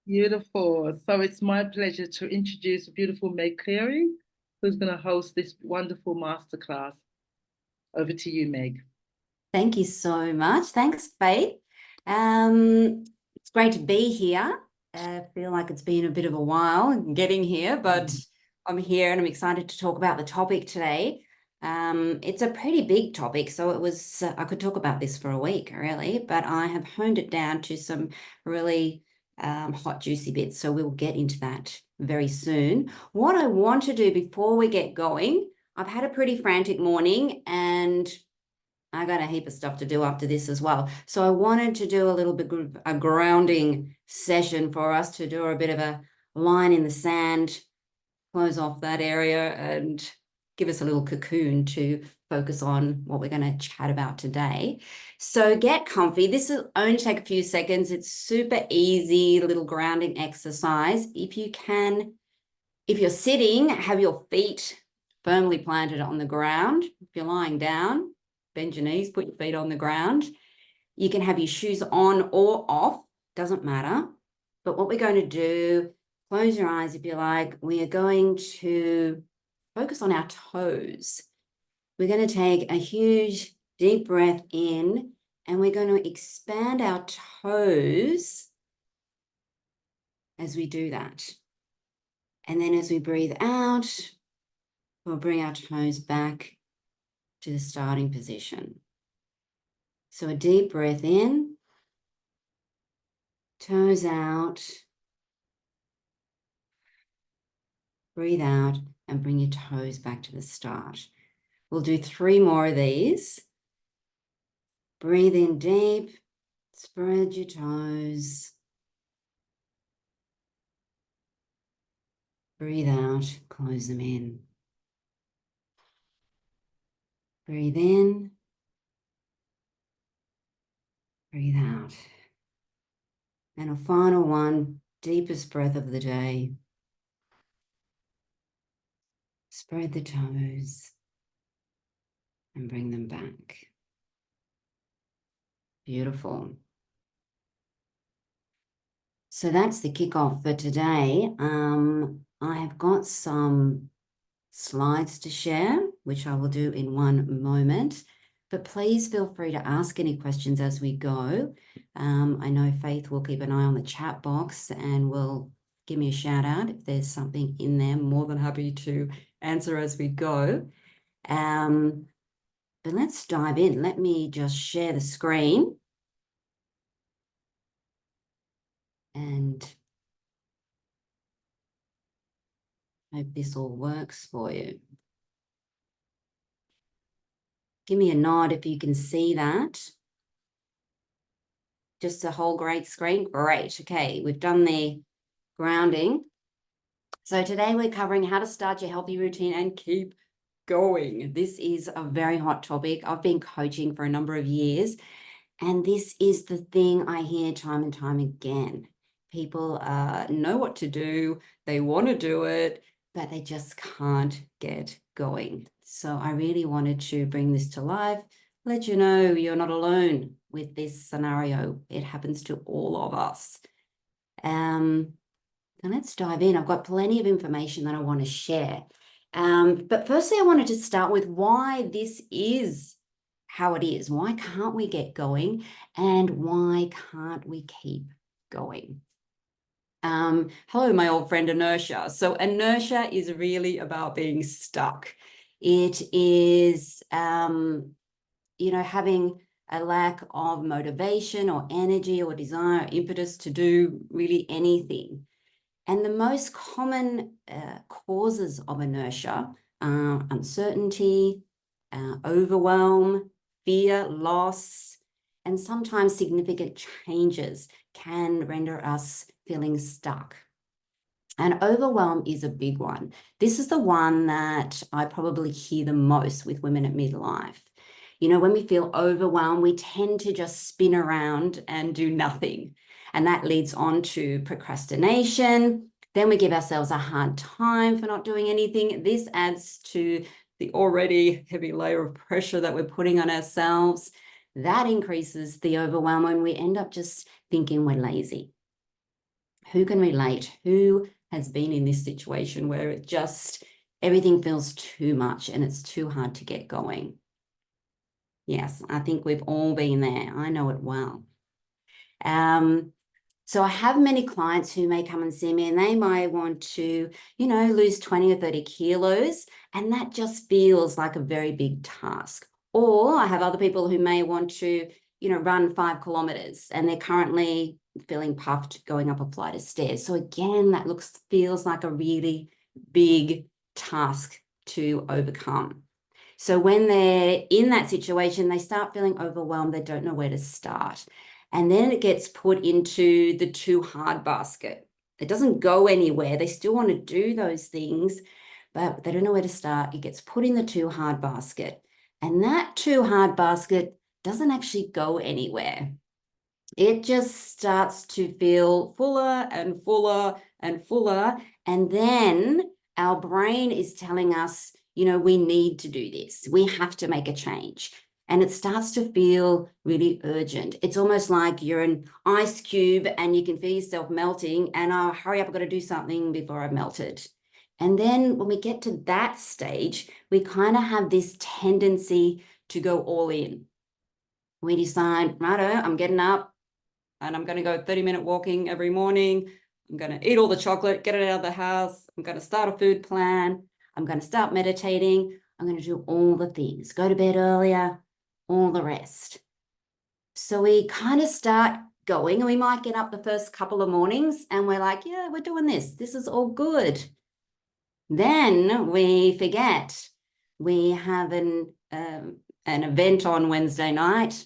Beautiful. So it's my pleasure to introduce beautiful Meg Cleary, who's going to host this wonderful masterclass. Over to you, Meg. Thank you so much. Thanks, Faith. It's great to be here. I feel like it's been a bit of a while getting here, but I'm here and I'm excited to talk about the topic today. It's a pretty big topic, so I could talk about this for a week, really, but I have honed it down to some really hot, juicy bits, so we'll get into that very soon. What I want to do before we get going, I've had a pretty frantic morning and I got a heap of stuff to do after this as well. So I wanted to do a little bit of a grounding session for us to do a bit of a line in the sand, close off that area and give us a little cocoon to focus on what we're going to chat about today. So get comfy. This will only take a few seconds. It's super easy, little grounding exercise. If you can, if you're sitting, have your feet firmly planted on the ground. If you're lying down, bend your knees, put your feet on the ground. You can have your shoes on or off, doesn't matter. But what we're going to do, close your eyes if you like, we are going to focus on our toes. We're going to take a huge deep breath in and we're going to expand our toes as we do that. And then as we breathe out, we'll bring our toes back to the starting position. So a deep breath in, toes out, breathe out and bring your toes back to the start. We'll do 3 more of these. Breathe in deep, spread your toes. Breathe out, close them in. Breathe in, breathe out. And a final one, deepest breath of the day. Spread the toes and bring them back. Beautiful. So that's the kickoff for today. I have got some slides to share, which I will do in one moment, but please feel free to ask any questions as we go. I know Faith will keep an eye on the chat box and will give me a shout out if there's something in there. More than happy to answer as we go. But let's dive in. Let me just share the screen. And hope this all works for you. Give me a nod if you can see that. Just a whole great screen. Great. Okay, we've done the grounding. So today we're covering how to start your healthy routine and keep going. This is a very hot topic. I've been coaching for a number of years, and this is the thing I hear time and time again. People know what to do, they want to do it, but they just can't get going. So I really wanted to bring this to life, let you know you're not alone with this scenario. It happens to all of us. And let's dive in. I've got plenty of information that I want to share. But firstly, I wanted to start with why this is how it is. Why can't we get going? And why can't we keep going? Hello, my old friend inertia. So inertia is really about being stuck. It is, having a lack of motivation or energy or desire or impetus to do really anything. And the most common causes of inertia are uncertainty, overwhelm, fear, loss, and sometimes significant changes can render us feeling stuck. And overwhelm is a big one. This is the one that I probably hear the most with women at midlife. You know, when we feel overwhelmed, we tend to just spin around and do nothing. And that leads on to procrastination. Then we give ourselves a hard time for not doing anything. This adds to the already heavy layer of pressure that we're putting on ourselves. That increases the overwhelm and we end up just thinking we're lazy. Who can relate? Who has been in this situation where it just, everything feels too much and it's too hard to get going? Yes, I think we've all been there. I know it well. So I have many clients who may come and see me and they might want to, lose 20 or 30 kilos, and that just feels like a very big task. Or I have other people who may want to, run 5 kilometers and they're currently feeling puffed going up a flight of stairs. So again, that feels like a really big task to overcome. So when they're in that situation, they start feeling overwhelmed. They don't know where to start. And then it gets put into the too hard basket. It doesn't go anywhere. They still want to do those things, but they don't know where to start. It gets put in the too hard basket. And that too hard basket doesn't actually go anywhere. It just starts to feel fuller and fuller and fuller. And then our brain is telling us, we need to do this. We have to make a change. And it starts to feel really urgent. It's almost like you're an ice cube and you can feel yourself melting and, oh, hurry up, I've got to do something before I've melted. And then when we get to that stage, we kind of have this tendency to go all in. We decide, righto, I'm getting up and I'm going to go 30-minute walking every morning. I'm going to eat all the chocolate, get it out of the house. I'm going to start a food plan. I'm going to start meditating. I'm going to do all the things, go to bed earlier, all the rest. So we kind of start going, and we might get up the first couple of mornings and we're like, yeah, we're doing this. This is all good. Then we forget we have an event on Wednesday night,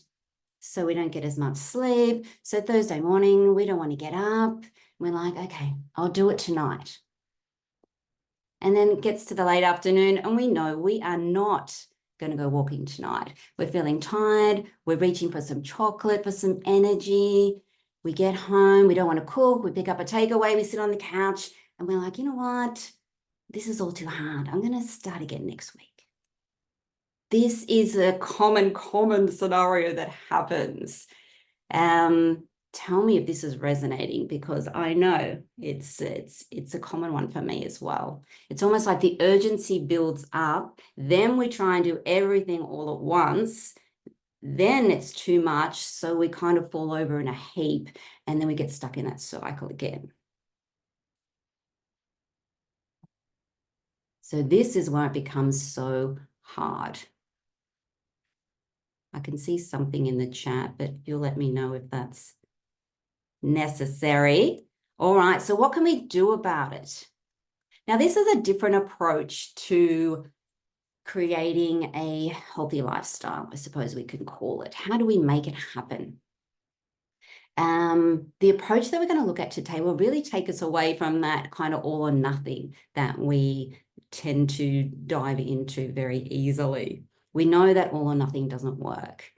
so we don't get as much sleep. So Thursday morning, we don't want to get up. We're like, okay, I'll do it tonight. And then it gets to the late afternoon and we know we are not going to go walking tonight. We're feeling tired. We're reaching for some chocolate, for some energy. We get home. We don't want to cook. We pick up a takeaway. We sit on the couch and we're like, you know what? This is all too hard. I'm going to start again next week. This is a common scenario that happens. Tell me if this is resonating, because I know it's a common one for me as well. It's almost like the urgency builds up, then we try and do everything all at once, then it's too much, so we kind of fall over in a heap, and then we get stuck in that cycle again. So this is why it becomes so hard. I can see something in the chat, but you'll let me know if that's necessary. All right, so what can we do about it? Now, this is a different approach to creating a healthy lifestyle, I suppose we can call it. How do we make it happen? The approach that we're going to look at today will really take us away from that kind of all or nothing that we tend to dive into very easily. We know that all or nothing doesn't work.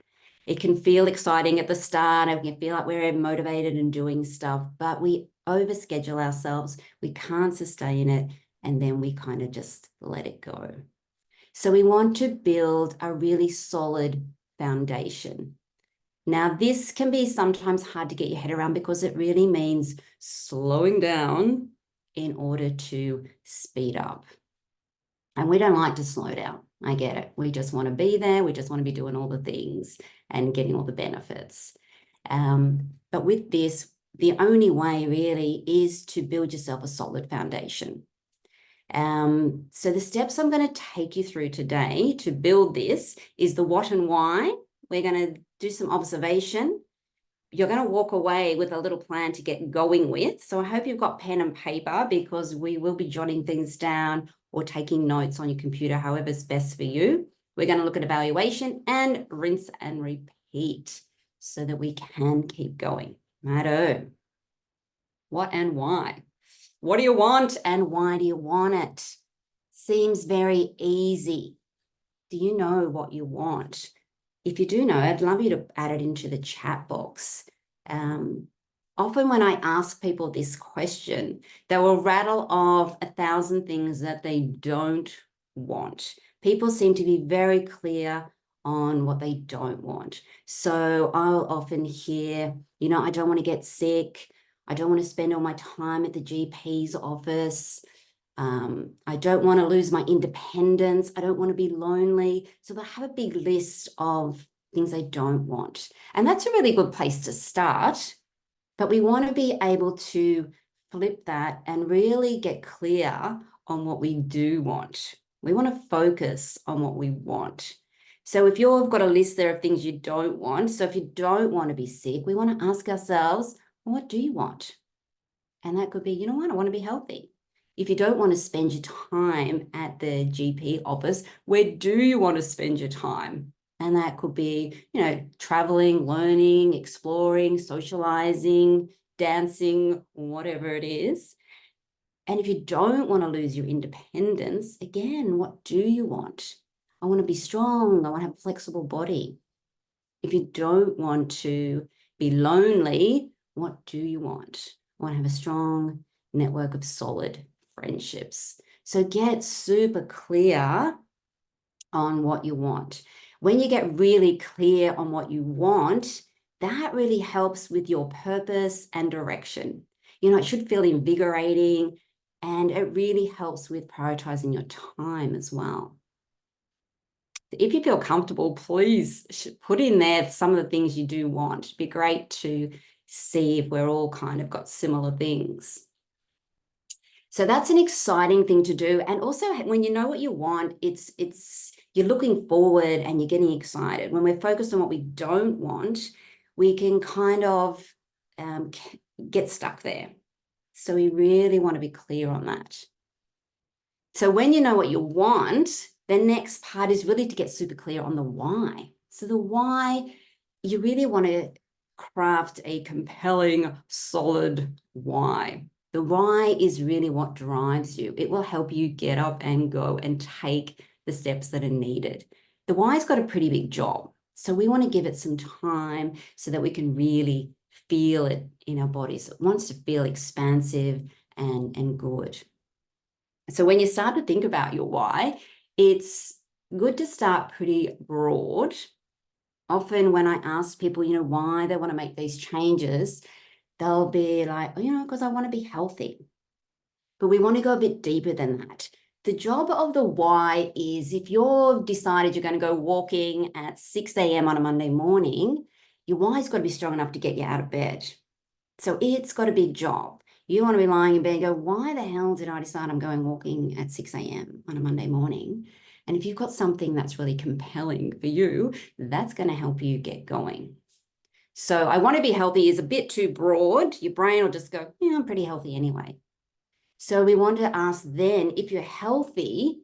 It can feel exciting at the start and we can feel like we're motivated and doing stuff, but we overschedule ourselves. We can't sustain it, and then we kind of just let it go. So we want to build a really solid foundation. Now, this can be sometimes hard to get your head around because it really means slowing down in order to speed up. And we don't like to slow down. I get it. We just want to be there. We just want to be doing all the things and getting all the benefits. But with this, the only way really is to build yourself a solid foundation. So the steps I'm going to take you through today to build this is the what and why. We're going to do some observation. You're going to walk away with a little plan to get going with. So I hope you've got pen and paper, because we will be jotting things down or taking notes on your computer, however's best for you. We're going to look at evaluation and rinse and repeat so that we can keep going. Righto. What and why? What do you want and why do you want it? Seems very easy. Do you know what you want? If you do know, I'd love you to add it into the chat box. Often when I ask people this question, they will rattle off 1,000 things that they don't want. People seem to be very clear on what they don't want. So I'll often hear, I don't want to get sick. I don't want to spend all my time at the GP's office. I don't want to lose my independence. I don't want to be lonely. So they'll have a big list of things they don't want. And that's a really good place to start. But we want to be able to flip that and really get clear on what we do want. We want to focus on what we want. So if you've got a list there of things you don't want, so if you don't want to be sick, we want to ask ourselves, what do you want? And that could be, you know what, I want to be healthy. If you don't want to spend your time at the GP office, where do you want to spend your time? And that could be, you know, traveling, learning, exploring, socializing, dancing, whatever it is. And if you don't want to lose your independence, again, what do you want? I want to be strong. I want to have a flexible body. If you don't want to be lonely, what do you want? I want to have a strong network of solid friendships. So get super clear on what you want. When you get really clear on what you want, that really helps with your purpose and direction. You know, it should feel invigorating, and it really helps with prioritizing your time as well. If you feel comfortable, please put in there some of the things you do want. It'd be great to see if we're all kind of got similar things. So that's an exciting thing to do. And also when you know what you want, you're looking forward and you're getting excited. When we're focused on what we don't want, we can kind of get stuck there. So we really want to be clear on that. So when you know what you want, the next part is really to get super clear on the why. So the why, you really want to craft a compelling, solid why. The why is really what drives you. It will help you get up and go and take the steps that are needed. The why's got a pretty big job. So we want to give it some time so that we can really feel it in our bodies. It wants to feel expansive and good. So when you start to think about your why, it's good to start pretty broad. Often when I ask people, you know, why they want to make these changes, they'll be like, oh, you know, because I want to be healthy. But we want to go a bit deeper than that. The job of the why is if you've decided you're going to go walking at 6 a.m. on a Monday morning, your why's got to be strong enough to get you out of bed. So it's got a big job. You want to be lying in bed and go, why the hell did I decide I'm going walking at 6 a.m. on a Monday morning? And if you've got something that's really compelling for you, that's going to help you get going. So I want to be healthy is a bit too broad. Your brain will just go, yeah, I'm pretty healthy anyway. So we want to ask then, if you're healthy,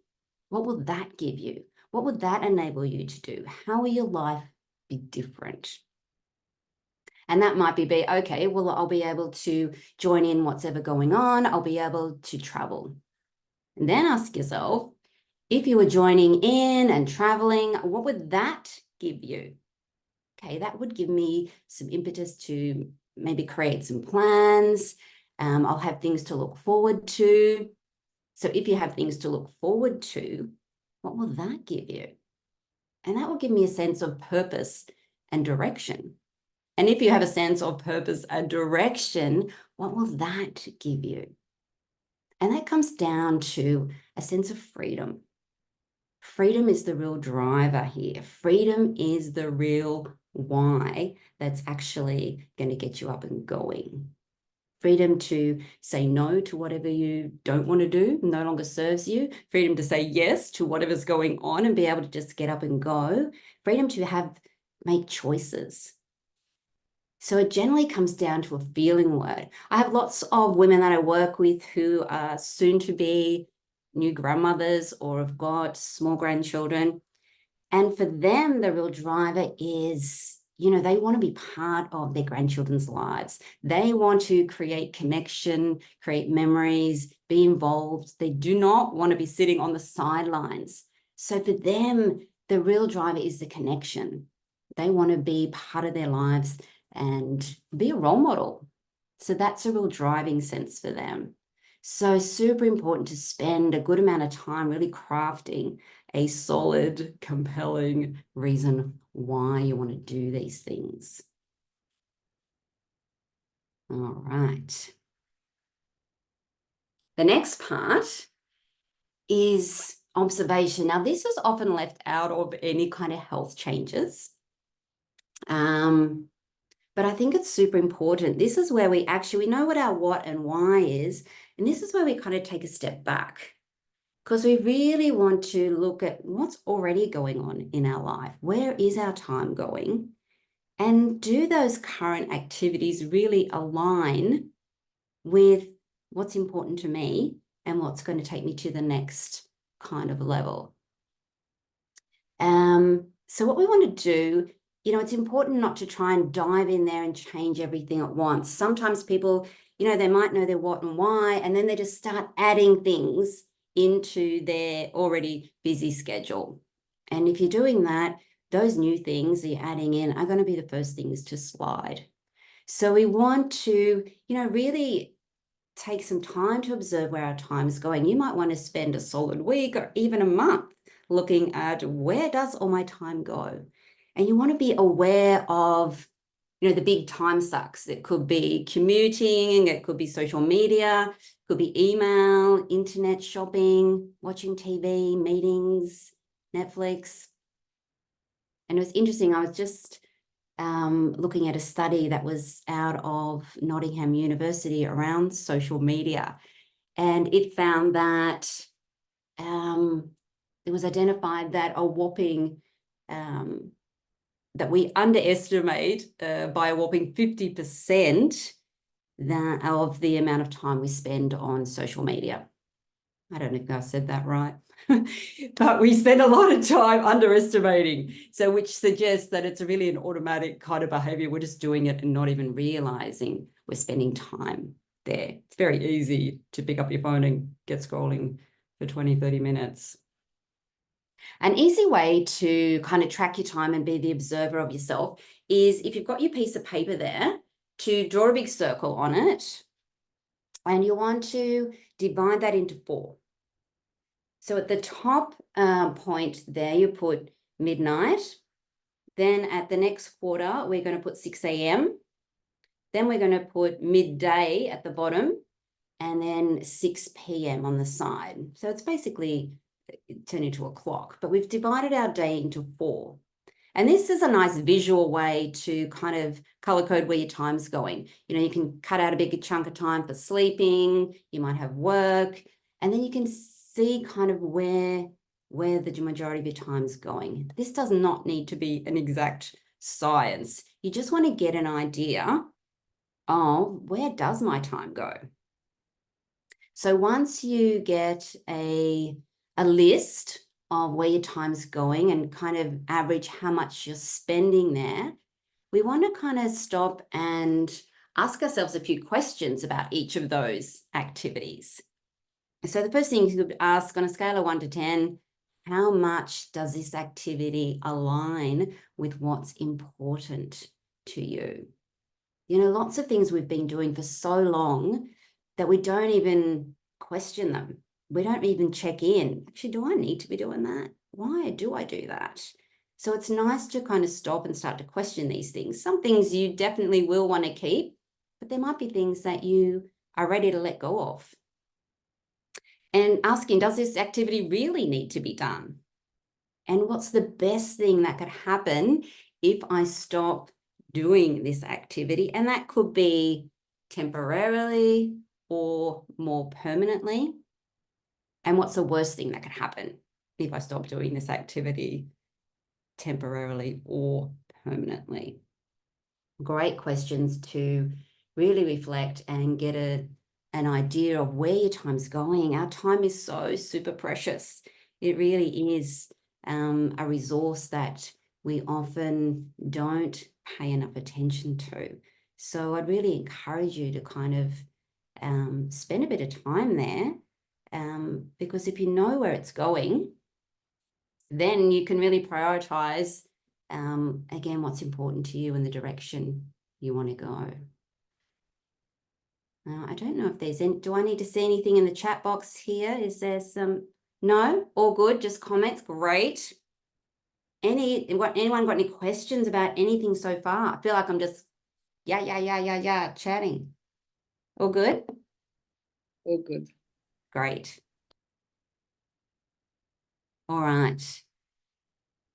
what will that give you? What would that enable you to do? How will your life be different? And that might be, okay, well, I'll be able to join in what's ever going on. I'll be able to travel. And then ask yourself, if you were joining in and traveling, what would that give you? Okay, that would give me some impetus to maybe create some plans. I'll have things to look forward to. So if you have things to look forward to, what will that give you? And that will give me a sense of purpose and direction. And if you have a sense of purpose and direction, what will that give you? And that comes down to a sense of freedom. Freedom is the real driver here. Freedom is the real why that's actually going to get you up and going. Freedom to say no to whatever you don't want to do, no longer serves you. Freedom to say yes to whatever's going on and be able to just get up and go. Freedom to make choices. So it generally comes down to a feeling word. I have lots of women that I work with who are soon to be new grandmothers or have got small grandchildren. And for them, the real driver is, you know, they want to be part of their grandchildren's lives. They want to create connection, create memories, be involved. They do not want to be sitting on the sidelines. So for them, the real driver is the connection. They want to be part of their lives and be a role model. So that's a real driving sense for them. So super important to spend a good amount of time really crafting a solid, compelling reason why you want to do these things. All right. The next part is observation. Now, this is often left out of any kind of health changes. But I think it's super important. This is where we know what our what and why is. And this is where we kind of take a step back, because we really want to look at what's already going on in our life. Where is our time going? And do those current activities really align with what's important to me and what's going to take me to the next kind of level? So what we want to do, it's important not to try and dive in there and change everything at once. Sometimes people, they might know their what and why, and then they just start adding things into their already busy schedule. And if you're doing that, those new things that you're adding in are going to be the first things to slide. So we want to, really take some time to observe where our time is going. You might want to spend a solid week or even a month looking at where does all my time go? And you want to be aware of, the big time sucks. It could be commuting, it could be social media, it could be email, internet shopping, watching TV, meetings, Netflix. And it was interesting. I was just looking at a study that was out of Nottingham University around social media. And it found that it was identified that a whopping, that we underestimate by a whopping 50% of the amount of time we spend on social media. I don't know if I said that right, but we spend a lot of time underestimating. So which suggests that it's really an automatic kind of behavior. We're just doing it and not even realizing we're spending time there. It's very easy to pick up your phone and get scrolling for 20, 30 minutes. An easy way to kind of track your time and be the observer of yourself is, if you've got your piece of paper there, to draw a big circle on it. And you want to divide that into 4. So at the top point there, you put midnight. Then at the next quarter, we're going to put 6 a.m. Then we're going to put midday at the bottom, and then 6 p.m. on the side. So it's basically turned into a clock, but we've divided our day into 4. And this is a nice visual way to kind of color code where your time's going. You can cut out a bigger chunk of time for sleeping, you might have work, and then you can see kind of where the majority of your time's going. This does not need to be an exact science. You just want to get an idea of where does my time go. So once you get a list of where your time's going and kind of average how much you're spending there, we want to kind of stop and ask ourselves a few questions about each of those activities. So the first thing you could ask, on a scale of 1 to 10, how much does this activity align with what's important to you? Lots of things we've been doing for so long that we don't even question them. We don't even check in. Actually, do I need to be doing that? Why do I do that? So it's nice to kind of stop and start to question these things. Some things you definitely will want to keep, but there might be things that you are ready to let go of. And asking, does this activity really need to be done? And what's the best thing that could happen if I stop doing this activity? And that could be temporarily or more permanently. And what's the worst thing that could happen if I stop doing this activity temporarily or permanently? Great questions to really reflect and get an idea of where your time's going. Our time is so super precious. It really is a resource that we often don't pay enough attention to. So I'd really encourage you to kind of spend a bit of time there, because if you know where it's going, then you can really prioritize, again, what's important to you and the direction you want to go. I don't know if there's any, do I need to see anything in the chat box here? Is there some, no, all good, just comments, great. Anyone got any questions about anything so far? I feel like I'm just, yeah, chatting. All good? All good. Great. All right.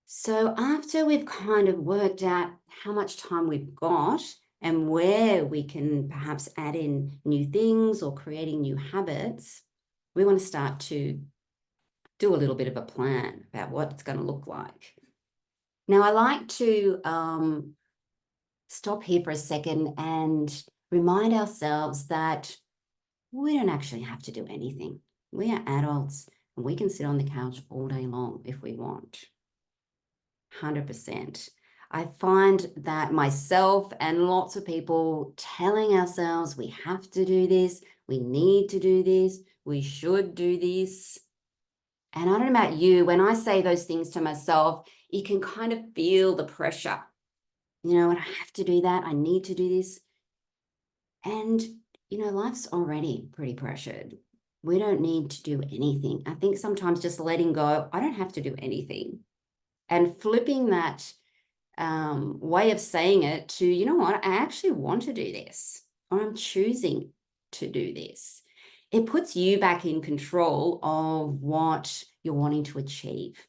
So after we've kind of worked out how much time we've got and where we can perhaps add in new things or creating new habits, we want to start to do a little bit of a plan about what it's going to look like. Now, I like to stop here for a second and remind ourselves that we don't actually have to do anything. We are adults and we can sit on the couch all day long if we want. 100%. I find that myself and lots of people telling ourselves we have to do this, we need to do this, we should do this. And I don't know about you, when I say those things to myself, you can kind of feel the pressure. You know, and I have to do that, I need to do this. And, you know, life's already pretty pressured. We don't need to do anything. I think sometimes just letting go, I don't have to do anything. And flipping that way of saying it to, you know what, I actually want to do this, or I'm choosing to do this. It puts you back in control of what you're wanting to achieve.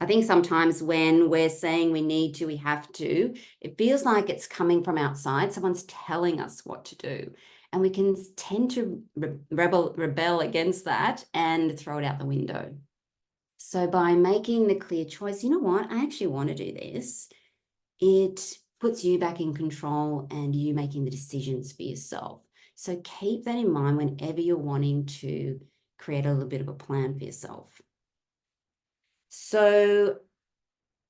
I think sometimes when we're saying we need to, we have to, it feels like it's coming from outside. Someone's telling us what to do. And we can tend to rebel against that and throw it out the window. So by making the clear choice, you know what, I actually want to do this, it puts you back in control and you making the decisions for yourself. So keep that in mind whenever you're wanting to create a little bit of a plan for yourself. So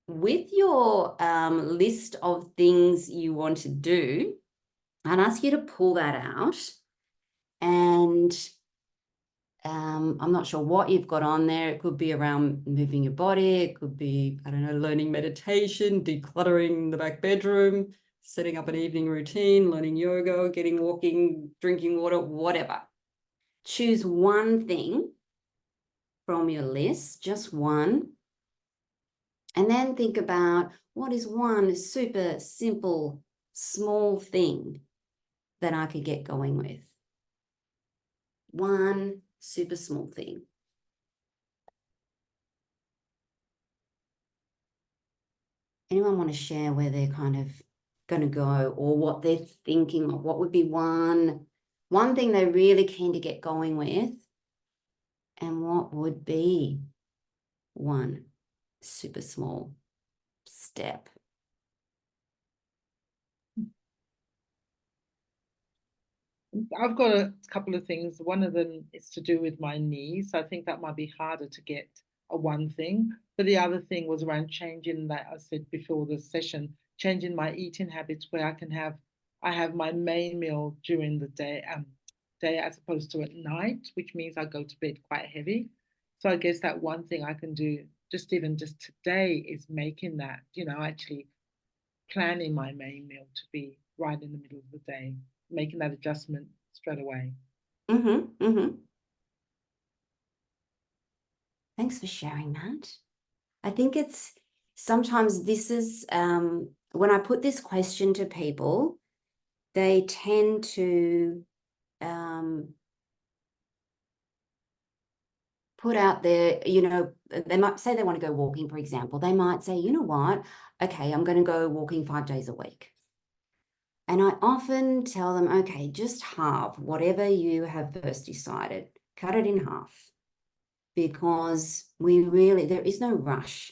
with your list of things you want to do, I'd ask you to pull that out. And I'm not sure what you've got on there. It could be around moving your body. It could be, I don't know, learning meditation, decluttering the back bedroom, setting up an evening routine, learning yoga, getting walking, drinking water, whatever. Choose one thing from your list, just one. And then think about what is one super simple, small thing that I could get going with. One super small thing. Anyone want to share where they're kind of going to go or what they're thinking of? What would be one thing they're really keen to get going with? And what would be one super small step? I've got a couple of things. One of them is to do with my knees. I think that might be harder to get a one thing. But the other thing was around changing that I said before the session, changing my eating habits where I have my main meal during the day as opposed to at night, which means I go to bed quite heavy. So I guess that one thing I can do just today is making that, actually planning my main meal to be right in the middle of the day, making that adjustment straight away. Thanks for sharing that. I think it's sometimes this is when I put this question to people, they tend to put out there, they might say they want to go walking, for example. They might say, you know what, okay, I'm going to go walking 5 days a week. And I often tell them, okay, just halve whatever you have first decided, cut it in half, because there is no rush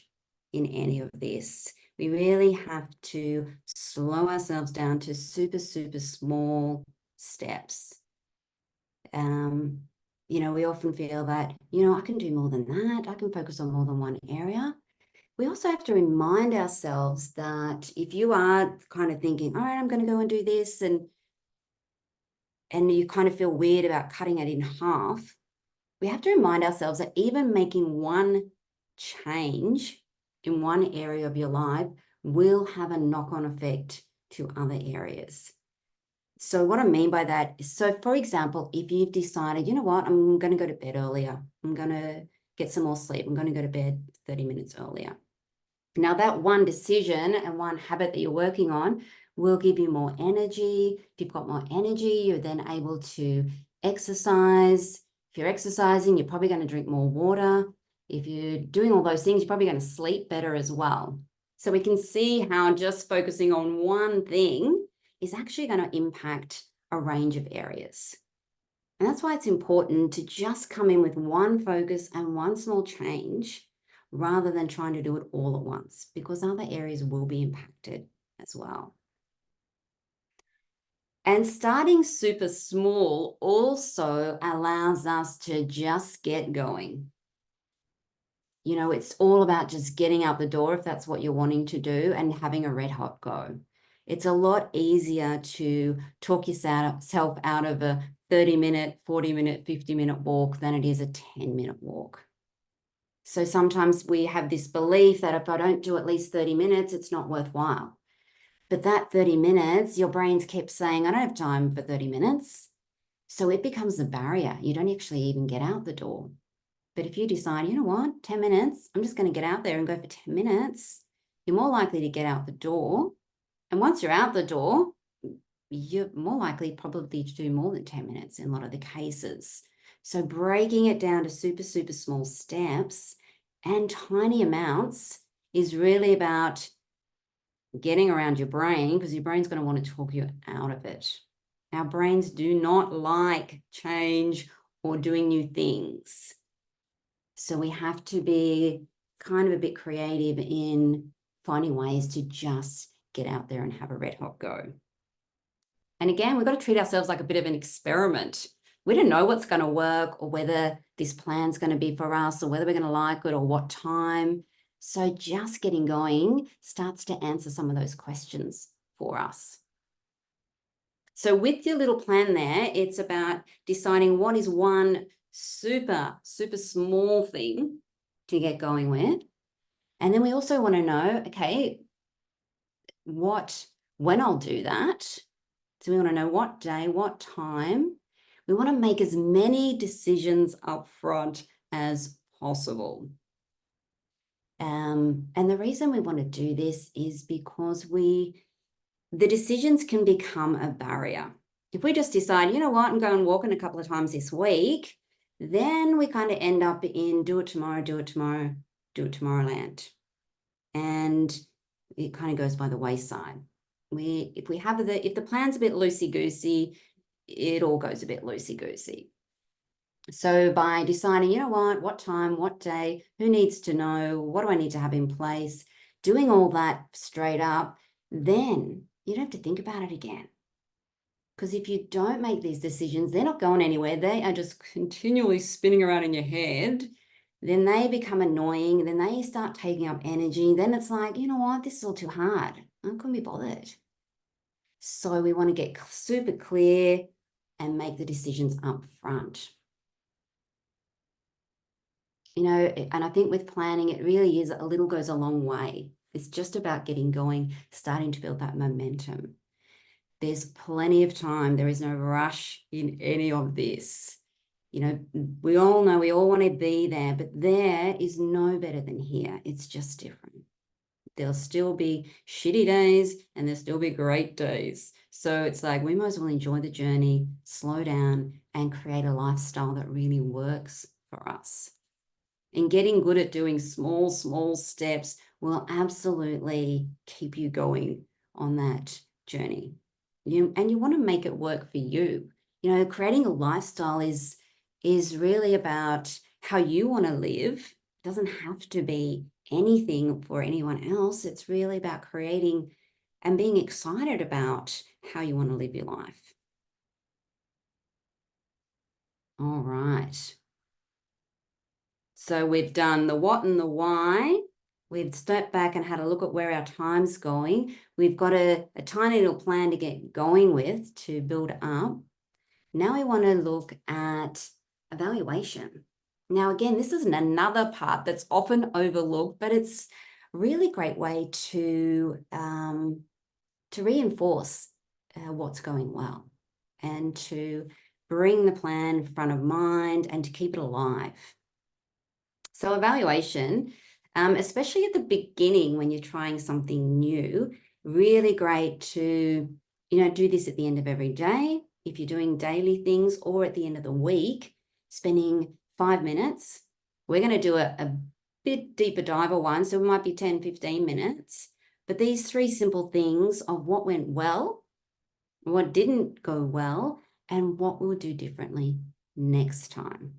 in any of this. We really have to slow ourselves down to super, super small steps. We often feel that, I can do more than that. I can focus on more than one area. We also have to remind ourselves that if you are kind of thinking, all right, I'm going to go and do this, and you kind of feel weird about cutting it in half, we have to remind ourselves that even making one change in one area of your life will have a knock-on effect to other areas. So what I mean by that is, so for example, if you've decided, you know what, I'm going to go to bed earlier, I'm going to get some more sleep, I'm going to go to bed 30 minutes earlier. Now that one decision and one habit that you're working on will give you more energy. If you've got more energy, you're then able to exercise. If you're exercising, you're probably going to drink more water. If you're doing all those things, you're probably going to sleep better as well. So we can see how just focusing on one thing is actually going to impact a range of areas. And that's why it's important to just come in with one focus and one small change rather than trying to do it all at once, because other areas will be impacted as well. And starting super small also allows us to just get going. You know, it's all about just getting out the door if that's what you're wanting to do and having a red hot go. It's a lot easier to talk yourself out of a 30-minute, 40-minute, 50-minute walk than it is a 10-minute walk. So sometimes we have this belief that if I don't do at least 30 minutes, it's not worthwhile. But that 30 minutes, your brains keep saying, I don't have time for 30 minutes. So it becomes a barrier. You don't actually even get out the door. But if you decide, you know what, 10 minutes, I'm just going to get out there and go for 10 minutes, you're more likely to get out the door. And once you're out the door, you're more likely probably to do more than 10 minutes in a lot of the cases. So breaking it down to super, super small steps and tiny amounts is really about getting around your brain, because your brain's going to want to talk you out of it. Our brains do not like change or doing new things. So we have to be kind of a bit creative in finding ways to just get out there and have a red hot go. And again, we've got to treat ourselves like a bit of an experiment. We don't know what's going to work or whether this plan's going to be for us or whether we're going to like it or what time. So just getting going starts to answer some of those questions for us. So with your little plan there, it's about deciding what is one super, super small thing to get going with. And then we also want to know, okay, when I'll do that. So we want to know what day, what time. We want to make as many decisions up front as possible. And the reason we want to do this is because the decisions can become a barrier. If we just decide, you know what, I'm going walking a couple of times this week, then we kind of end up in do it tomorrow, do it tomorrow, do it tomorrow land. And it kind of goes by the wayside. If the plan's a bit loosey-goosey, it all goes a bit loosey-goosey. So by deciding, you know what time, what day, who needs to know, what do I need to have in place, doing all that straight up, then you don't have to think about it again. Because if you don't make these decisions, they're not going anywhere. They are just continually spinning around in your head. Then they become annoying. Then they start taking up energy. Then it's like, you know what, this is all too hard. I couldn't be bothered. So we want to get super clear and make the decisions up front. You know, and I think with planning, it really is a little goes a long way. It's just about getting going, starting to build that momentum. There's plenty of time. There is no rush in any of this. You know, we all know we all want to be there, but there is no better than here. It's just different. There'll still be shitty days and there'll still be great days. So it's like we might as well enjoy the journey, slow down, and create a lifestyle that really works for us. And getting good at doing small, small steps will absolutely keep you going on that journey. And you want to make it work for you. You know, creating a lifestyle is really about how you want to live. It doesn't have to be anything for anyone else. It's really about creating and being excited about how you want to live your life. All right. So we've done the what and the why. We've stepped back and had a look at where our time's going. We've got a tiny little plan to get going with to build up. Now we want to look at evaluation. Now, again, this is another part that's often overlooked, but it's a really great way to reinforce what's going well and to bring the plan in front of mind and to keep it alive. So evaluation, especially at the beginning when you're trying something new, really great to, do this at the end of every day. If you're doing daily things, or at the end of the week, spending 5 minutes. We're going to do a bit deeper diver one, so it might be 10, 15 minutes. But these 3 simple things of what went well, what didn't go well, and what we'll do differently next time.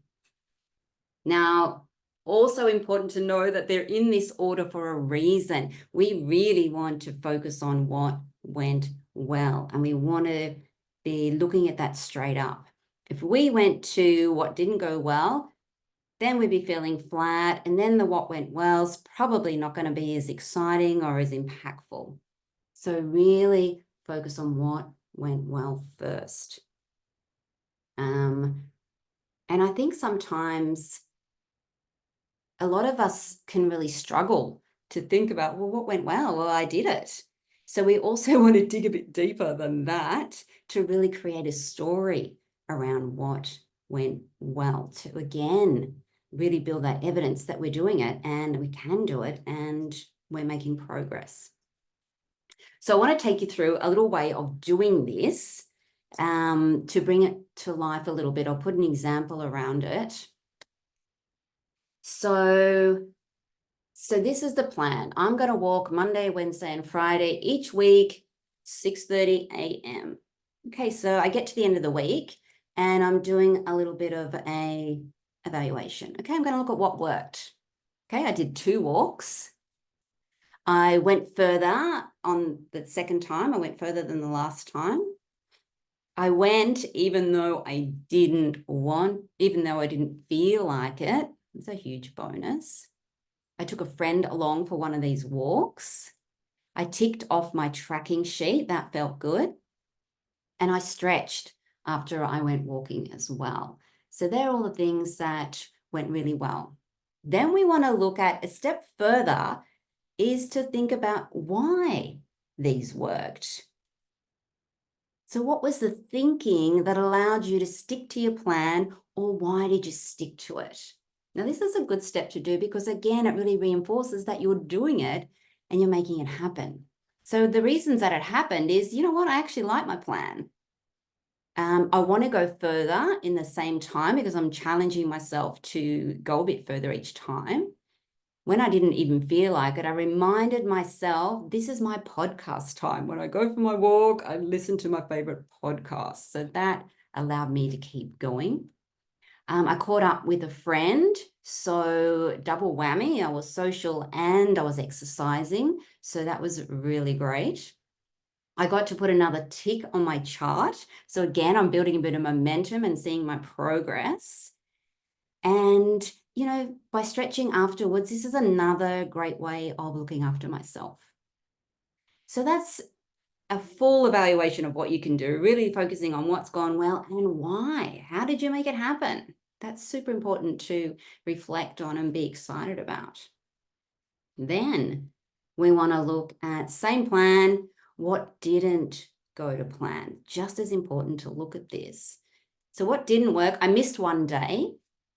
Now, also important to know that they're in this order for a reason. We really want to focus on what went well, and we want to be looking at that straight up. If we went to what didn't go well, then we'd be feeling flat, and then the what went well is probably not going to be as exciting or as impactful. So really focus on what went well first. And I think sometimes a lot of us can really struggle to think about, well, what went well? Well, I did it. So we also want to dig a bit deeper than that to really create a story around what went well, to again really build that evidence that we're doing it and we can do it and we're making progress. So I want to take you through a little way of doing this to bring it to life a little bit. I'll put an example around it. So this is the plan. I'm going to walk Monday, Wednesday, and Friday each week, 6:30 a.m. Okay, so I get to the end of the week and I'm doing a little bit of a evaluation. Okay, I'm going to look at what worked. Okay, I did 2 walks. I went further on the second time. I went further than the last time. I went even though I didn't feel like it. It's a huge bonus. I took a friend along for one of these walks. I ticked off my tracking sheet. That felt good. And I stretched after I went walking as well. So they're all the things that went really well. Then we want to look at a step further is to think about why these worked. So what was the thinking that allowed you to stick to your plan, or why did you stick to it? Now, this is a good step to do because, again, it really reinforces that you're doing it and you're making it happen. So the reasons that it happened is, you know what, I actually like my plan. I want to go further in the same time because I'm challenging myself to go a bit further each time. When I didn't even feel like it, I reminded myself, this is my podcast time. When I go for my walk, I listen to my favorite podcast. So that allowed me to keep going. I caught up with a friend, so double whammy. I was social and I was exercising. So that was really great. I got to put another tick on my chart. So again, I'm building a bit of momentum and seeing my progress. And, by stretching afterwards, this is another great way of looking after myself. So that's a full evaluation of what you can do, really focusing on what's gone well and why. How did you make it happen? That's super important to reflect on and be excited about. Then we want to look at same plan, what didn't go to plan. Just as important to look at this. So what didn't work? I missed one day.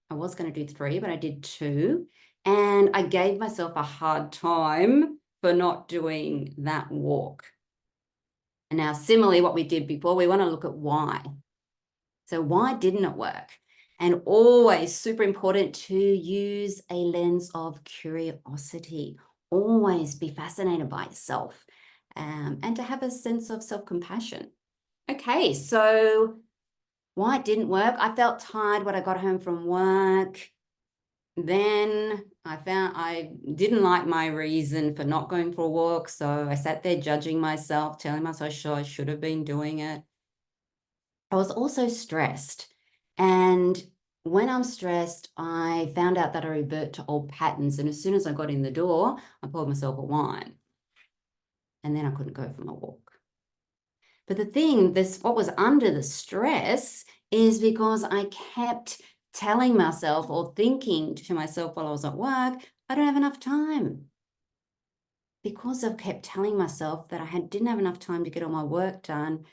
I was going to do 3, but I did 2. And I gave myself a hard time for not doing that walk. And now, similarly, what we did before, we want to look at why. So why didn't it work? And always super important to use a lens of curiosity. Always be fascinated by yourself and to have a sense of self-compassion. Okay, so why it didn't work? I felt tired when I got home from work. Then I found I didn't like my reason for not going for a walk. So I sat there judging myself, telling myself I should have been doing it. I was also stressed. And when I'm stressed, I found out that I revert to old patterns. And as soon as I got in the door, I poured myself a wine. And then I couldn't go for my walk. But the thing, what was under the stress is because I kept telling myself or thinking to myself while I was at work, I don't have enough time. Because I kept telling myself that I didn't have enough time to get all my work done,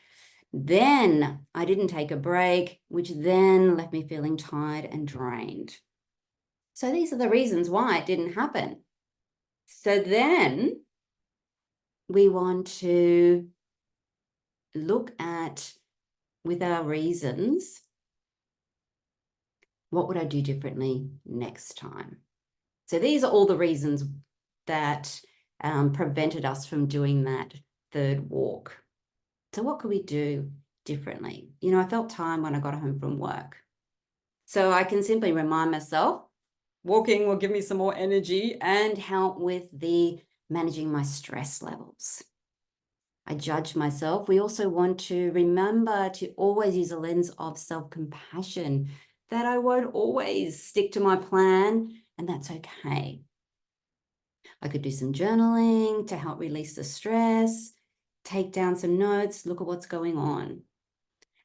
then I didn't take a break, which then left me feeling tired and drained. So these are the reasons why it didn't happen. So then we want to look at, with our reasons, what would I do differently next time? So these are all the reasons that prevented us from doing that third walk. So what could we do differently? You know, I felt tired when I got home from work. So I can simply remind myself, walking will give me some more energy and help with the managing my stress levels. I judge myself. We also want to remember to always use a lens of self-compassion, that I won't always stick to my plan, and that's okay. I could do some journaling to help release the stress, take down some notes, look at what's going on.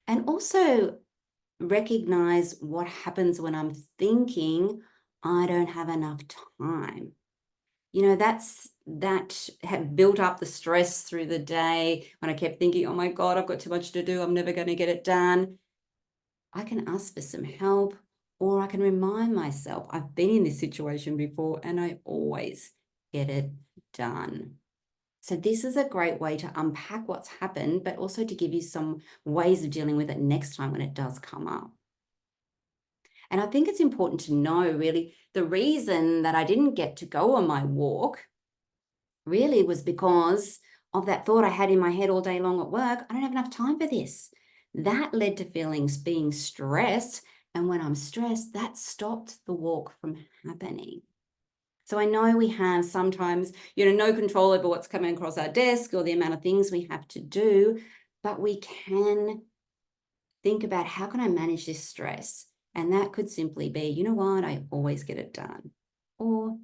And also recognize what happens when I'm thinking I don't have enough time. You know, that had built up the stress through the day when I kept thinking, oh my God, I've got too much to do, I'm never going to get it done. I can ask for some help, or I can remind myself I've been in this situation before and I always get it done. So this is a great way to unpack what's happened, but also to give you some ways of dealing with it next time when it does come up. And I think it's important to know, really, the reason that I didn't get to go on my walk really was because of that thought I had in my head all day long at work. I don't have enough time for this. That led to feelings being stressed. And when I'm stressed, that stopped the walk from happening. So I know we have sometimes, you know, no control over what's coming across our desk or the amount of things we have to do, but we can think about, how can I manage this stress? And that could simply be, you know what, I always get it done. Or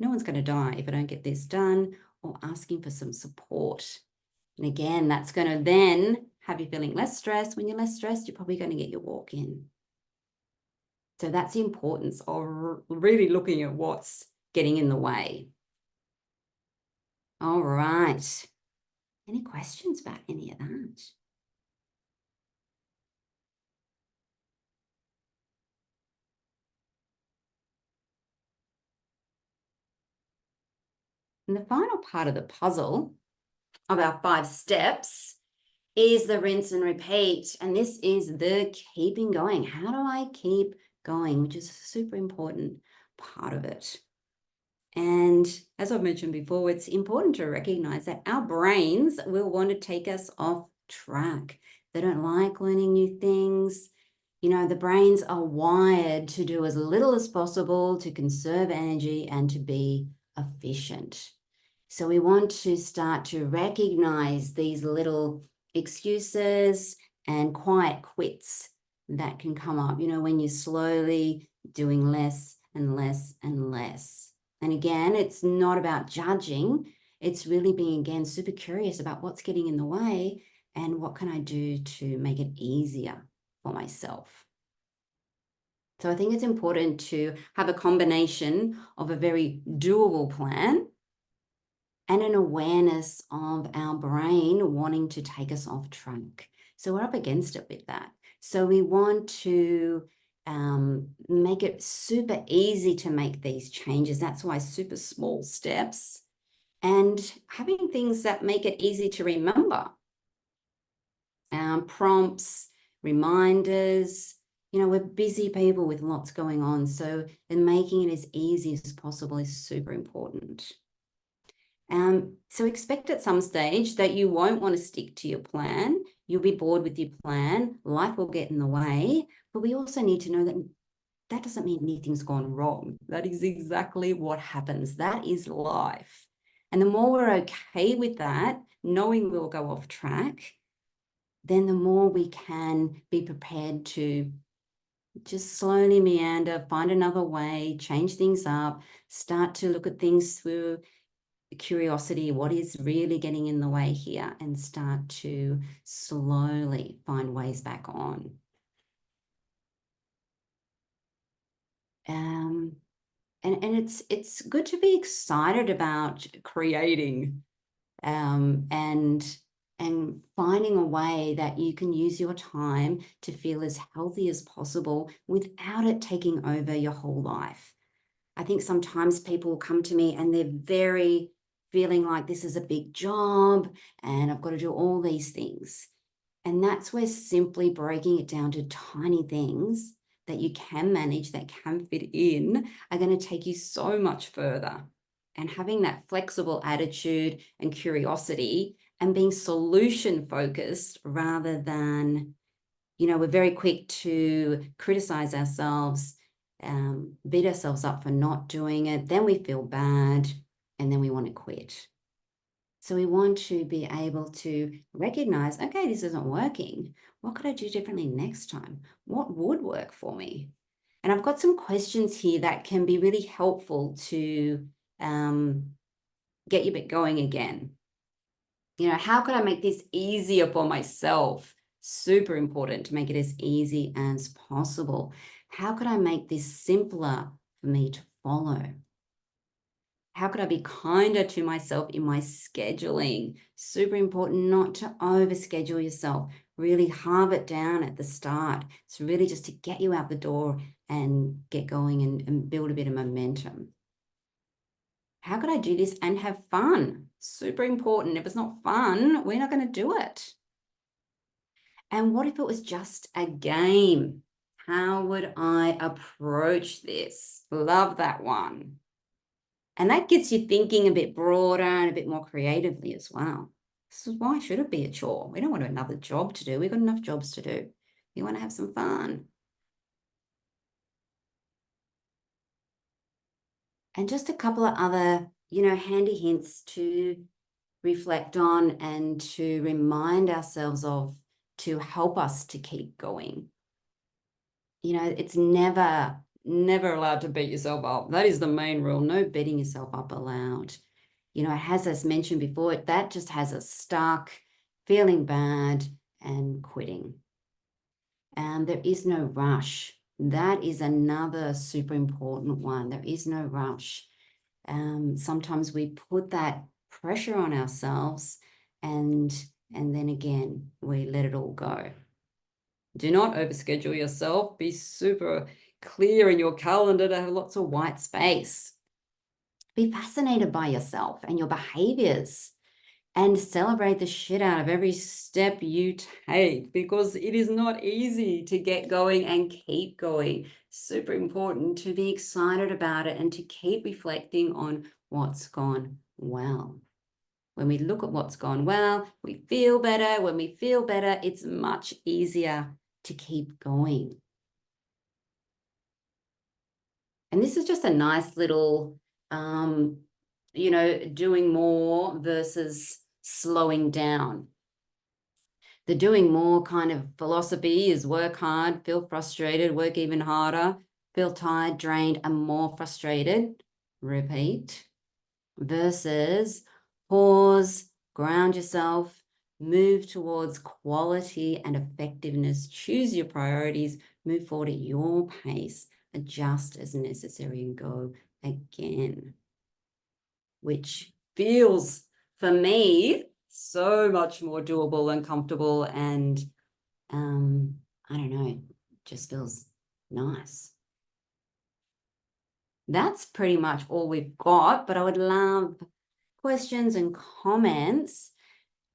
no one's going to die if I don't get this done, or asking for some support. And again, that's going to then have you feeling less stressed. When you're less stressed, you're probably going to get your walk in. So that's the importance of really looking at what's getting in the way. All right. Any questions about any of that? And the final part of the puzzle of our 5 steps is the rinse and repeat. And this is the keeping going. How do I keep going? Which is a super important part of it. And as I've mentioned before, it's important to recognize that our brains will want to take us off track. They don't like learning new things. You know, the brains are wired to do as little as possible, to conserve energy and to be efficient. So we want to start to recognize these little excuses and quiet quits that can come up, you know, when you're slowly doing less and less and less. And again, it's not about judging. It's really being, again, super curious about what's getting in the way and what can I do to make it easier for myself. So I think it's important to have a combination of a very doable plan and an awareness of our brain wanting to take us off track. So we're up against it with that. So we want to make it super easy to make these changes. That's why super small steps and having things that make it easy to remember. Prompts, reminders. You know, we're busy people with lots going on. So then making it as easy as possible is super important. So expect at some stage that you won't want to stick to your plan. You'll be bored with your plan. Life will get in the way. But we also need to know that that doesn't mean anything's gone wrong. That is exactly what happens. That is life. And the more we're okay with that, knowing we'll go off track, then the more we can be prepared to just slowly meander, find another way, change things up, start to look at things through curiosity, what is really getting in the way here, and start to slowly find ways back on. And it's good to be excited about creating and finding a way that you can use your time to feel as healthy as possible without it taking over your whole life. I think sometimes people come to me and they're very feeling like this is a big job and I've got to do all these things. And that's where simply breaking it down to tiny things that you can manage, that can fit in, are going to take you so much further. And having that flexible attitude and curiosity and being solution focused rather than, you know, we're very quick to criticize ourselves, beat ourselves up for not doing it. Then we feel bad and then we want to quit. So we want to be able to recognize, okay, this isn't working. What could I do differently next time? What would work for me? And I've got some questions here that can be really helpful to get you going again. You know, how could I make this easier for myself? Super important to make it as easy as possible. How could I make this simpler for me to follow? How could I be kinder to myself in my scheduling? Super important not to overschedule yourself. Really halve it down at the start. It's really just to get you out the door and get going and build a bit of momentum. How could I do this and have fun? Super important. If it's not fun, we're not going to do it. And what if it was just a game? How would I approach this? Love that one. And that gets you thinking a bit broader and a bit more creatively as well. So why should it be a chore? We don't want another job to do. We've got enough jobs to do. You want to have some fun. And just a couple of other, you know, handy hints to reflect on and to remind ourselves of to help us to keep going. You know, it's never allowed to beat yourself up. That is the main rule. No beating yourself up allowed. You know, it has, as mentioned before, that just has us stuck, feeling bad and quitting. And there is no rush. That is another super important one. There is no rush. Sometimes we put that pressure on ourselves and then again, we let it all go. Do not overschedule yourself. Be super clear in your calendar to have lots of white space. Be fascinated by yourself and your behaviors and celebrate the shit out of every step you take, because it is not easy to get going and keep going. Super important to be excited about it and to keep reflecting on what's gone well. When we look at what's gone well, we feel better. When we feel better, it's much easier to keep going. And this is just a nice little, you know, doing more versus slowing down. The doing more kind of philosophy is work hard, feel frustrated, work even harder, feel tired, drained, and more frustrated. Repeat. Versus pause, ground yourself, move towards quality and effectiveness, choose your priorities, move forward at your pace, adjust as necessary, and go again. Which feels, for me, so much more doable and comfortable and, I don't know, just feels nice. That's pretty much all we've got, but I would love questions and comments.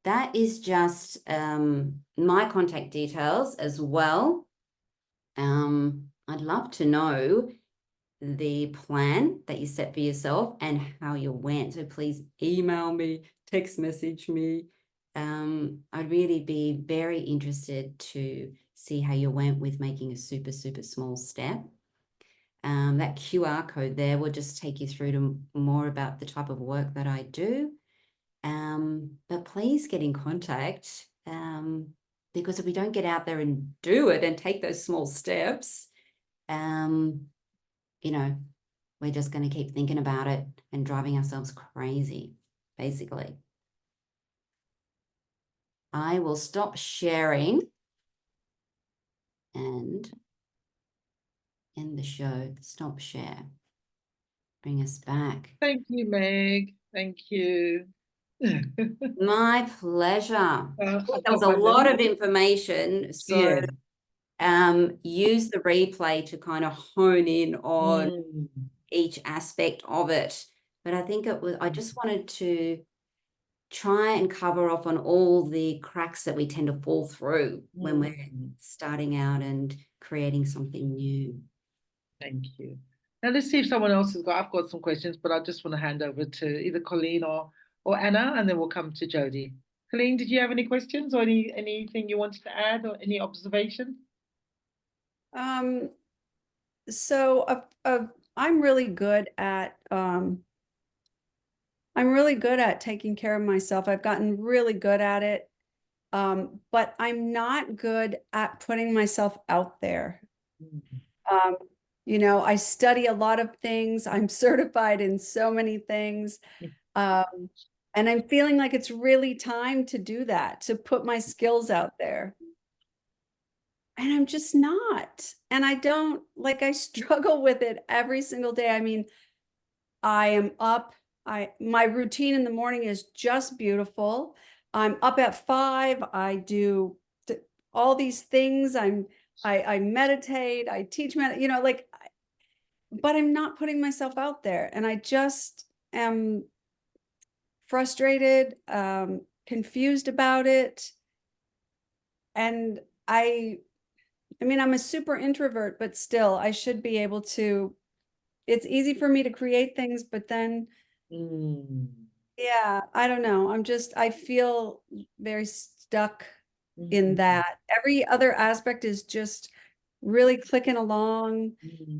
That is just my contact details as well. I'd love to know the plan that you set for yourself and how you went. So please email me, text message me. I'd really be very interested to see how you went with making a super, super small step. That QR code there will just take you through to more about the type of work that I do. But please get in contact, because if we don't get out there and do it and take those small steps, you know, we're just going to keep thinking about it and driving ourselves crazy, basically. I will stop sharing and end the show. Stop share. Bring us back. Thank you, Meg. Thank you. My pleasure. I've That was got a my lot notes. of information. So Yeah. use the replay to kind of hone in on Mm. each aspect of it. but I think I just wanted to try and cover off on all the cracks that we tend to fall through when we're starting out and creating something new. Thank you. Now let's see if someone else has got. I've got some questions, but I just want to hand over to either Colleen or Anna, and then we'll come to Jodie. Colleen, did you have any questions or anything you wanted to add or any observation? So I'm really good at taking care of myself. I've gotten really good at it. But I'm not good at putting myself out there. You know, I study a lot of things. I'm certified in so many things. And I'm feeling like it's really time to do that, to put my skills out there. And I'm just not. And I don't, like, I struggle with it every single day. I mean, I am up. My routine in the morning is just beautiful. I'm up at 5. I do all these things. I meditate. I teach you know, like, but I'm not putting myself out there, and I just am frustrated, confused about it. And I mean, I'm a super introvert, but still, I should be able to. It's easy for me to create things, but then. Yeah, I don't know. I feel very stuck in that. Every other aspect is just really clicking along.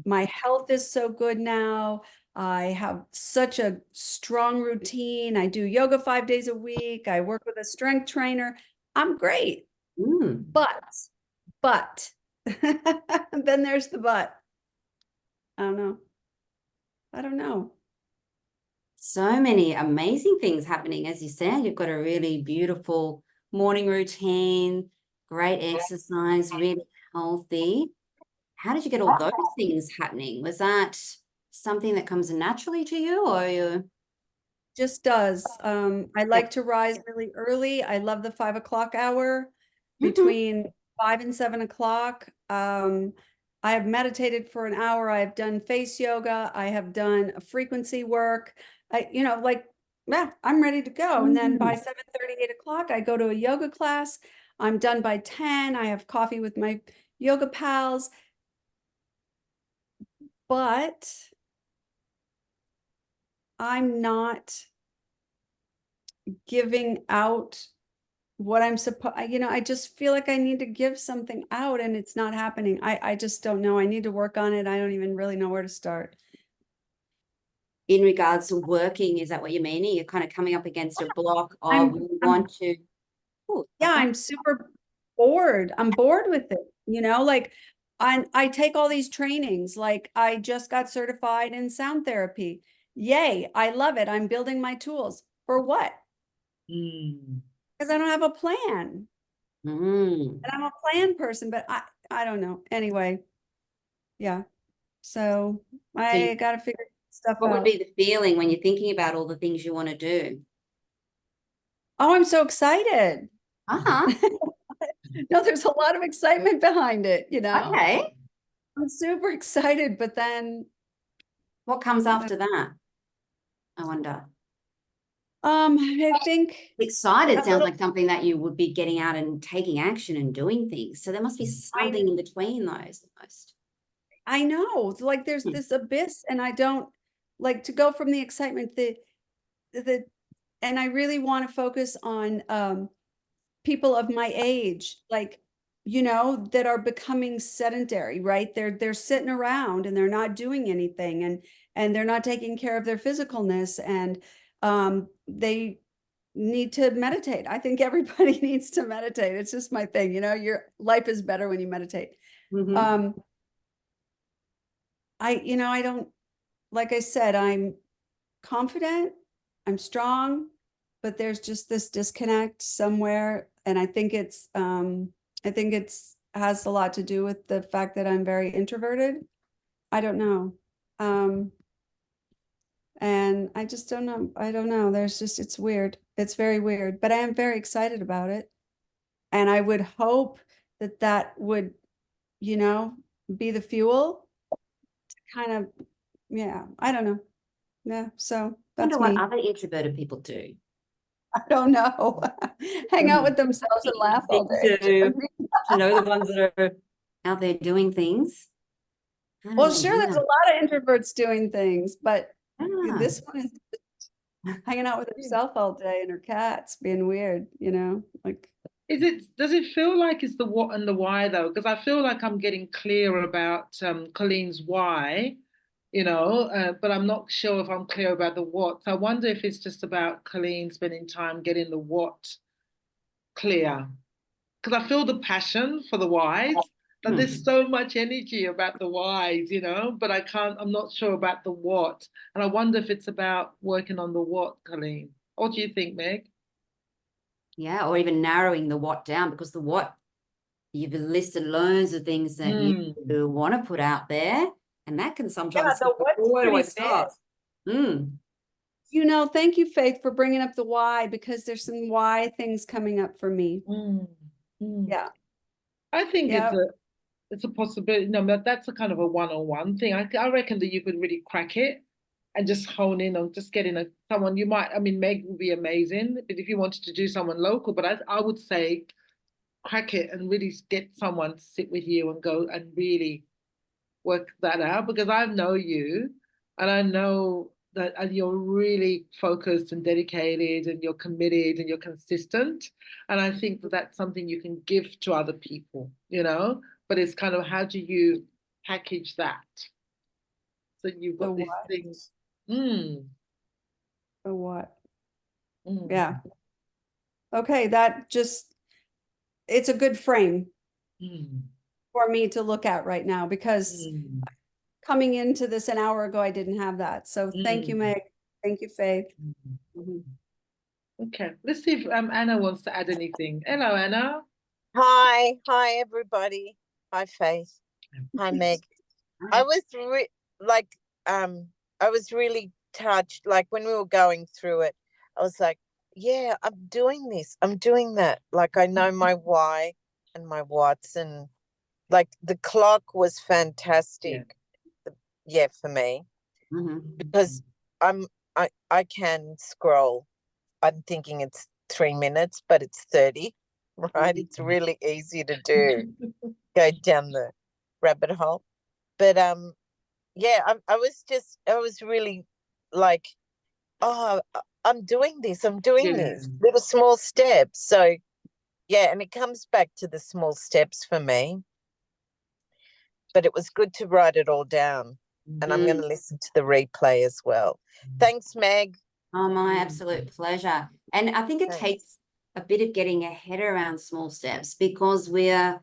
My health is so good now. I have such a strong routine. I do yoga 5 days a week. I work with a strength trainer. I'm great. But then there's the but. I don't know. I don't know. So many amazing things happening. As you said, you've got a really beautiful morning routine, great exercise, really healthy. How did you get all those things happening? Was that something that comes naturally to you, or you? Just does. I like to rise really early. I love the 5 o'clock hour between 5 and 7 o'clock. I have meditated for an hour. I have done face yoga. I have done frequency work. You know, like, yeah, I'm ready to go. And then by 7:30, 8 o'clock, I go to a yoga class. I'm done by 10. I have coffee with my yoga pals. But I'm not giving out what I'm supposed, you know, I just feel like I need to give something out and it's not happening. I just don't know. I need to work on it. I don't even really know where to start. In regards to working, is that what you mean? You're kind of coming up against a block of want to. Yeah, I'm super bored. I'm bored with it, you know, like I take all these trainings. Like I just got certified in sound therapy. Yay, I love it. I'm building my tools. For what? Because I don't have a plan. And I'm a plan person, but I don't know. Anyway, yeah. So I got to figure stuff out. What would be the feeling when you're thinking about all the things you want to do? Oh, I'm so excited. No, there's a lot of excitement behind it, you know. Okay. I'm super excited, but then what comes after that? I wonder. I think excited sounds like something that you would be getting out and taking action and doing things. So there must be something in between those almost. I know, like there's this abyss, and I don't like to go from the excitement, and I really want to focus on people of my age, like, you know, that are becoming sedentary, right? They're sitting around and they're not doing anything, and they're not taking care of their physicalness, and they need to meditate. I think everybody needs to meditate. It's just my thing, you know, your life is better when you meditate. You know, I don't, like I said, I'm confident, I'm strong, but there's just this disconnect somewhere. And I think it's has a lot to do with the fact that I'm very introverted. I don't know. And I just don't know. I don't know. It's weird. It's very weird, but I am very excited about it. And I would hope that that would, you know, be the fuel to kind of, yeah, I don't know. Yeah. So I that's wonder what me. other introverted people do. I don't know. Hang out with themselves and laugh all day. To know the ones that are out there doing things. I Well, don't know. sure, there's a lot of introverts doing things, but Ah. this one is hanging out with herself all day and her cats, being weird, like. Does it feel like it's the what and the why though? Because I feel like I'm getting clear about Colleen's why, but I'm not sure if I'm clear about the what. So I wonder if it's just about Colleen spending time getting the what clear. Because I feel the passion for the whys, but there's so much energy about the whys, but I'm not sure about the what. And I wonder if it's about working on the what, Colleen. What do you think, Meg? Yeah, or even narrowing the what down, because the what, you've listed loads of things that you want to put out there, and that can sometimes the what's where do I pretty start? Thank you, Faith, for bringing up the why, because there's some why things coming up for me. Yeah. I think it's a possibility. No, but that's a kind of a one-on-one thing. I reckon that you could really crack it and just hone in on just getting someone you might. I mean, Meg would be amazing, but if you wanted to do someone local, but I would say crack it and really get someone to sit with you and go and really work that out, because I know you and I know that you're really focused and dedicated and you're committed and you're consistent. And I think that that's something you can give to other people, but it's kind of how do you package that? So you've got these things. The what? Mm. Yeah. Okay, it's a good frame for me to look at right now, because coming into this an hour ago, I didn't have that. So thank you, Meg. Thank you, Faith. Okay, let's see if Anna wants to add anything. Hello, Anna. Hi everybody. Hi Faith. Hi Meg. I was I was really touched, like when we were going through it. I was like, yeah, I'm doing this, I'm doing that. Like I know my why and my what's, and like the clock was fantastic. Yeah, for me. Because I can scroll. I'm thinking it's 3 minutes, but it's 30, right? It's really easy to do. Go down the rabbit hole. But yeah, I was really like, oh, I'm doing this, little small steps. So yeah, and it comes back to the small steps for me. But it was good to write it all down. And I'm going to listen to the replay as well. Thanks, Meg. Oh, my absolute pleasure. And I think it takes a bit of getting your head around small steps, because we're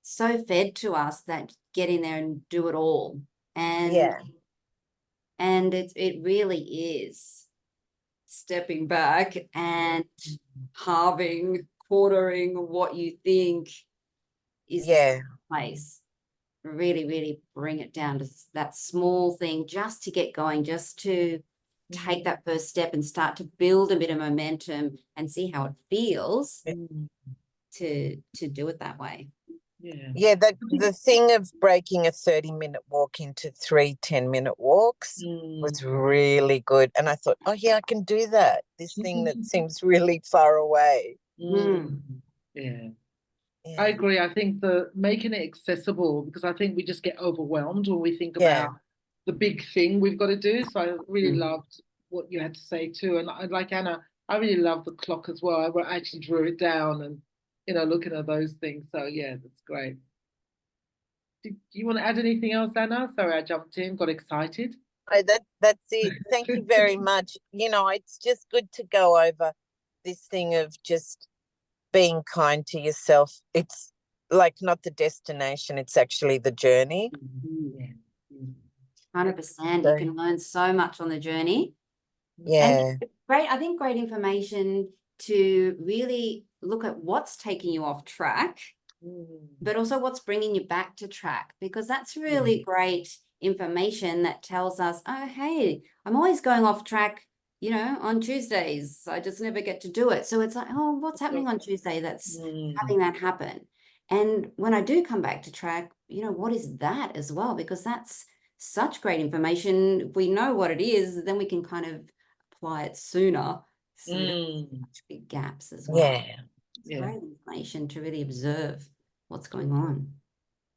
so fed to us that get in there and do it all. And it really is stepping back and halving, quartering what you think is the place. Really, really bring it down to that small thing, just to get going, just to take that first step and start to build a bit of momentum and see how it feels to do it that way. Yeah, the thing of breaking a 30-minute walk into 3 10-minute walks was really good. And I thought, oh yeah, I can do that. This thing that seems really far away. Yeah. I agree. I think making it accessible, because I think we just get overwhelmed when we think about the big thing we've got to do. So I really loved what you had to say too. And like Anna, I really love the clock as well. I actually drew it down and, looking at those things. So yeah, that's great. Do you want to add anything else, Anna? Sorry, I jumped in, got excited. Oh, that's it. Thank you very much. It's just good to go over this thing of just being kind to yourself. It's like not the destination, it's actually the journey. 100%. You can learn so much on the journey. Yeah. And I think great information to really look at what's taking you off track, but also what's bringing you back to track, because that's really great information that tells us, oh, hey, I'm always going off track, on Tuesdays. I just never get to do it. So it's like, oh, what's happening on Tuesday that's having that happen? And when I do come back to track, what is that as well? Because that's such great information. If we know what it is, then we can kind of apply it sooner. So we don't have such big gaps as well. Yeah. It's Yeah. great information to really observe what's going on.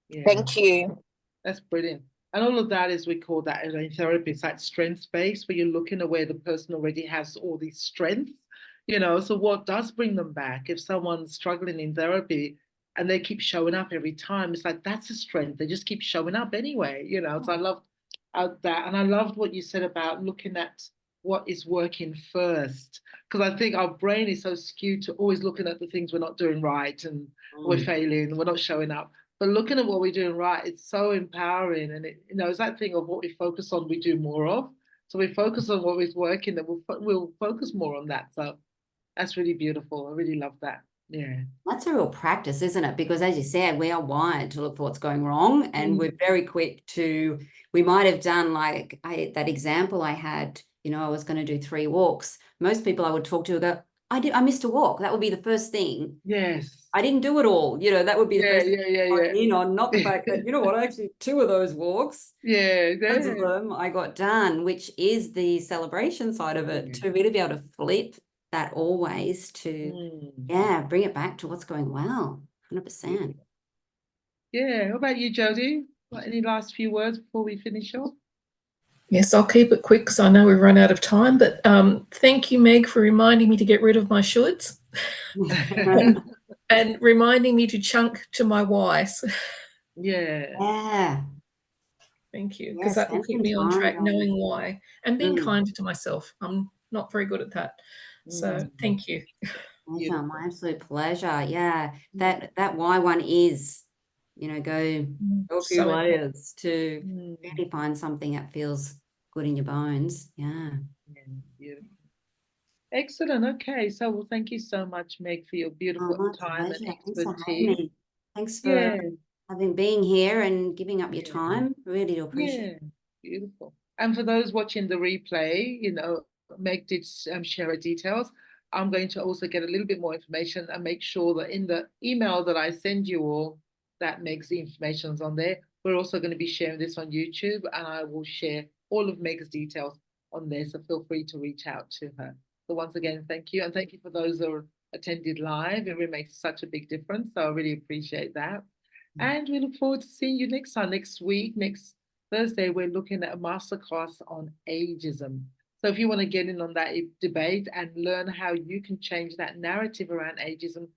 Yeah. Thank you. That's brilliant. And all of that is, we call that in therapy, it's that strength space where you're looking at where the person already has all these strengths, you know. So what does bring them back? If someone's struggling in therapy and they keep showing up every time, it's like, that's a strength. They just keep showing up anyway, you know. So I love that. And I loved what you said about looking at what is working first. Because I think our brain is so skewed to always looking at the things we're not doing right and we're failing, we're not showing up. But looking at what we're doing right, it's so empowering. And it, you know, it's that thing of what we focus on, we do more of. So we focus on what is working, and we'll focus more on that. So that's really beautiful. I really love that. Yeah. That's a real practice, isn't it? Because as you said, we are wired to look for what's going wrong, and we're very quick to, we might have done like that example I had, you know, I was going to do 3 walks. Most people I would talk to would go, I missed a walk. That would be the first thing. Yes. I didn't do it all. You know, that would be the first thing Yeah. in on, not the fact that, you know what, actually 2 of those walks, loads of them I got done, which is the celebration side of it, to really be able to flip that always to, bring it back to what's going well, 100%. Yeah. What about you, Jodie? Any last few words before we finish off? Yes, I'll keep it quick because I know we've run out of time, but thank you, Meg, for reminding me to get rid of my shoulds and reminding me to chunk to my whys. Yeah. Thank you, because that will keep me on track, knowing why, and being kinder to myself. I'm not very good at that. So thank you. Pleasure, my absolute pleasure. Yeah, that why one is, you know, go a few So layers to really find something that feels good in your bones. Yeah. Beautiful. Excellent. Okay. So, well, thank you so much, Meg, for your beautiful My time and pleasure. Thanks for having expertise. me. Thanks for being here and giving up your time. Really do appreciate it. Beautiful. And for those watching the replay, you know, Meg did share her details. I'm going to also get a little bit more information and make sure that in the email that I send you all, that Meg's information's on there. We're also going to be sharing this on YouTube, and I will share all of Meg's details on there. So feel free to reach out to her. So once again, thank you. And thank you for those who attended live. It really makes such a big difference. So I really appreciate that. And we look forward to seeing you next time, next week, next Thursday. We're looking at a masterclass on ageism. So if you want to get in on that debate and learn how you can change that narrative around ageism,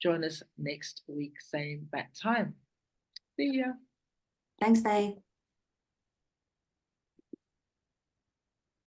join us next week, same bat time. See ya. Thanks, babe.